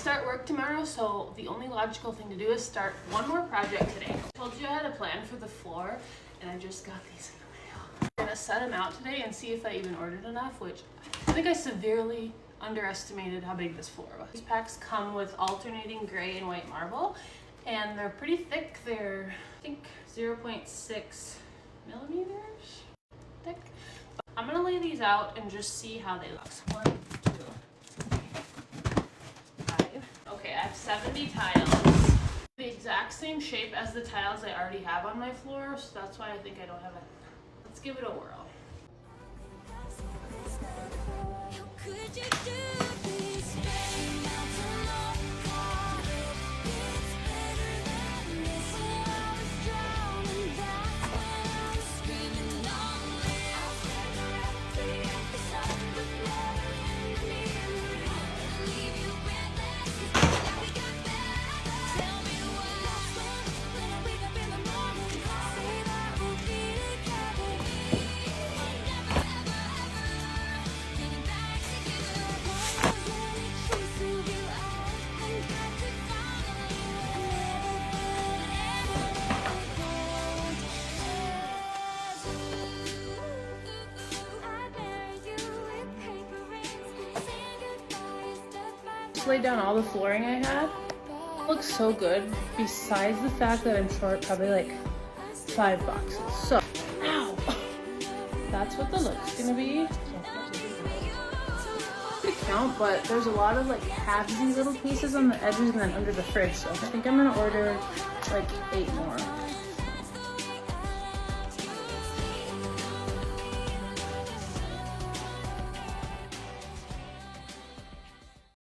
start work tomorrow, so the only logical thing to do is start one more project today. I told you I had a plan for the floor, and I just got these in the mail. I'm gonna set them out today and see if I even ordered enough, which I think I severely underestimated how big this floor was. These packs come with alternating gray and white marble, and they're pretty thick. They're, I think, 0.6 millimeters thick. I'm gonna lay these out and just see how they look. 1, 2, 5. Okay, I have 70 tiles. The exact same shape as the tiles I already have on my floor, so that's why I think I don't have it. Let's give it a whirl. Laid down all the flooring I had. It looks so good, besides the fact that I'm short probably like 5 boxes. So, ow! That's what the look's gonna be. I count, but there's a lot of like halvesy little pieces on the edges and then under the fridge. So I think I'm gonna order like 8 more.